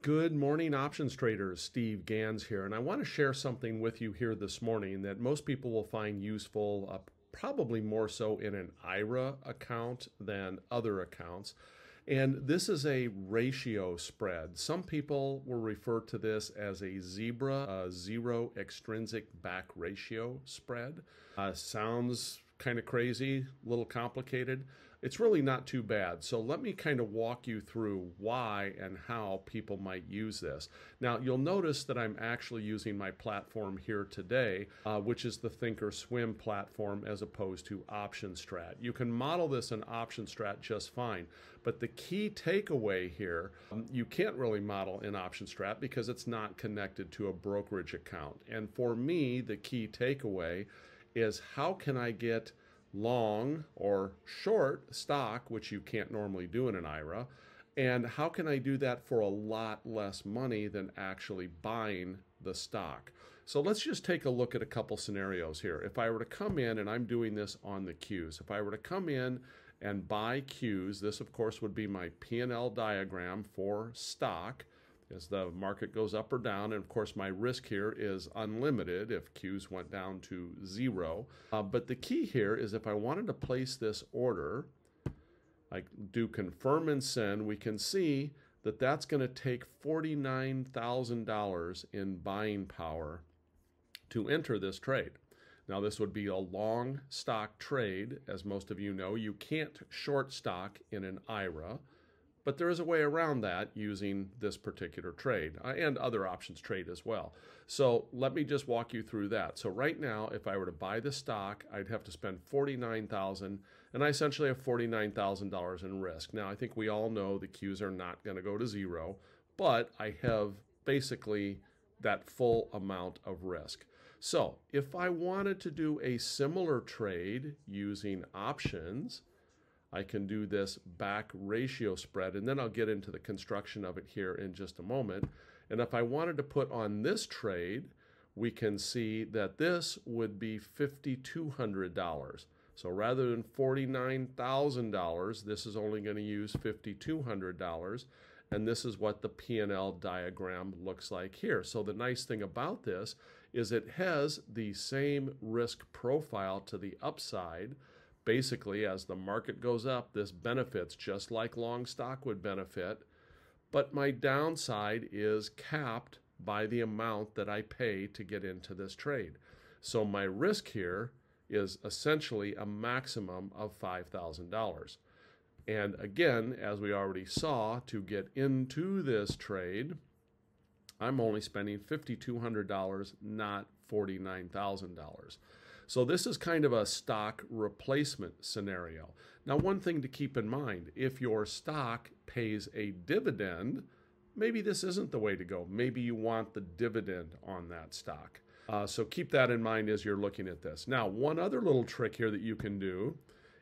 Good morning, options traders. Steve Ganz here, and I want to share something with you here this morning that most people will find useful, probably more so in an IRA account than other accounts. And this is a ratio spread. Some people will refer to this as a zero extrinsic back ratio spread. Sounds kind of crazy, a little complicated. It's really not too bad. So let me kind of walk you through why and how people might use this. Now, you'll notice that I'm actually using my platform here today, which is the ThinkorSwim platform as opposed to OptionStrat. You can model this in OptionStrat just fine, but the key takeaway here, you can't really model in OptionStrat because it's not connected to a brokerage account. And for me, the key takeaway is how can I get long or short stock, which you can't normally do in an IRA, and how can I do that for a lot less money than actually buying the stock? So let's just take a look at a couple scenarios here. If I were to come in, and I'm doing this on the Qs, if I were to come in and buy Qs, this of course would be my P&L diagram for stock as the market goes up or down, and of course my risk here is unlimited if Qs went down to zero. But the key here is if I wanted to place this order, I do confirm and send, we can see that that's going to take $49,000 in buying power to enter this trade. Now this would be a long stock trade. As most of you know, you can't short stock in an IRA. But there is a way around that using this particular trade and other options trade as well. So let me just walk you through that. So right now, if I were to buy the stock, I'd have to spend $49,000, and I essentially have $49,000 in risk. Now, I think we all know the Qs are not going to go to zero, but I have basically that full amount of risk. So if I wanted to do a similar trade using options, I can do this back ratio spread, and then I'll get into the construction of it here in just a moment. And if I wanted to put on this trade, we can see that this would be $5,200. So rather than $49,000, this is only going to use $5,200. And this is what the P&L diagram looks like here. So the nice thing about this is it has the same risk profile to the upside. Basically, as the market goes up, this benefits just like long stock would benefit, but my downside is capped by the amount that I pay to get into this trade. So my risk here is essentially a maximum of $5,000. And again, as we already saw, to get into this trade, I'm only spending $5,200, not $49,000. So this is kind of a stock replacement scenario. Now, one thing to keep in mind, if your stock pays a dividend, maybe this isn't the way to go. Maybe you want the dividend on that stock. So keep that in mind as you're looking at this. Now, one other little trick here that you can do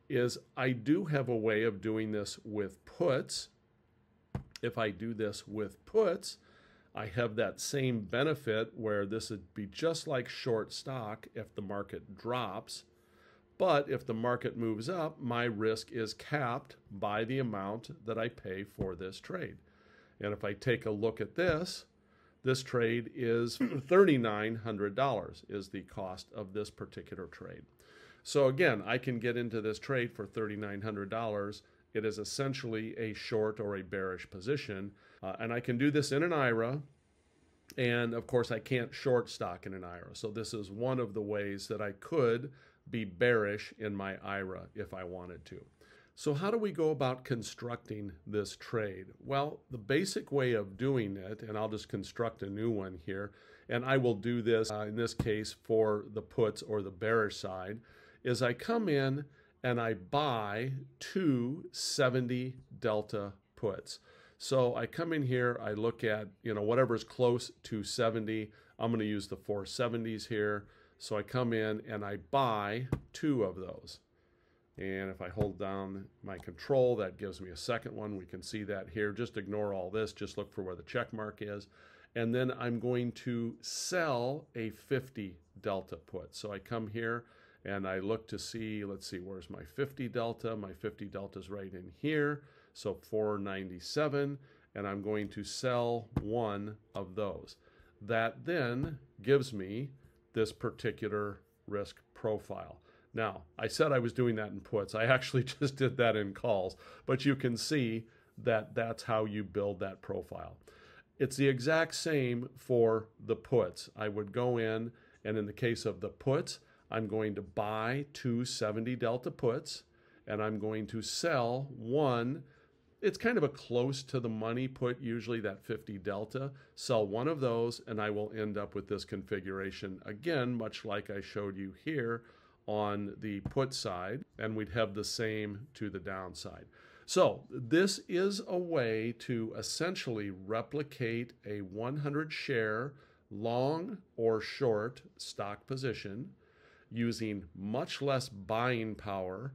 is I do have a way of doing this with puts. If I do this with puts, I have that same benefit where this would be just like short stock if the market drops. But if the market moves up, my risk is capped by the amount that I pay for this trade. And if I take a look at this trade is $3,900 is the cost of this particular trade. So again, I can get into this trade for $3,900. It is essentially a short or a bearish position. And I can do this in an IRA. And of course, I can't short stock in an IRA. So this is one of the ways that I could be bearish in my IRA if I wanted to. So how do we go about constructing this trade? Well, the basic way of doing it, and I'll just construct a new one here, and I will do this in this case for the puts or the bearish side, is I come in and I buy two 70 delta puts. So I come in here, I look at, whatever's close to 70. I'm going to use the 470s here. So I come in and I buy two of those. And if I hold down my control, that gives me a second one. We can see that here. Just ignore all this. Just look for where the check mark is. And then I'm going to sell a 50 delta put. So I come here and I look to see, let's see, where's my 50 delta? My 50 delta is right in here. So 497. and I'm going to sell one of those. That then gives me this particular risk profile. Now, I said I was doing that in puts. I actually just did that in calls, but you can see that that's how you build that profile. It's the exact same for the puts. I would go in, and in the case of the puts, I'm going to buy 2 70 delta puts, and I'm going to sell one. It's kind of a close to the money put, usually that 50 delta. Sell one of those, and I will end up with this configuration again, much like I showed you here on the put side, and we'd have the same to the downside. So this is a way to essentially replicate a 100 share long or short stock position using much less buying power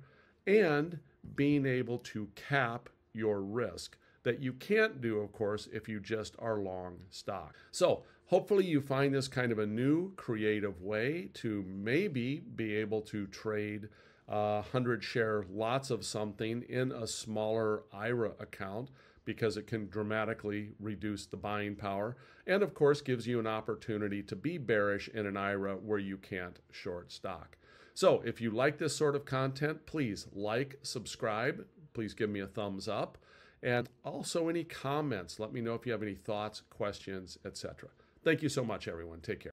and being able to cap your risk that you can't do, of course, if you just are long stock. So hopefully you find this kind of a new creative way to maybe be able to trade 100 share lots of something in a smaller IRA account, because it can dramatically reduce the buying power, and of course gives you an opportunity to be bearish in an IRA where you can't short stock. So if you like this sort of content, please like, subscribe, please give me a thumbs up, and also any comments. Let me know if you have any thoughts, questions, etc. Thank you so much, everyone. Take care.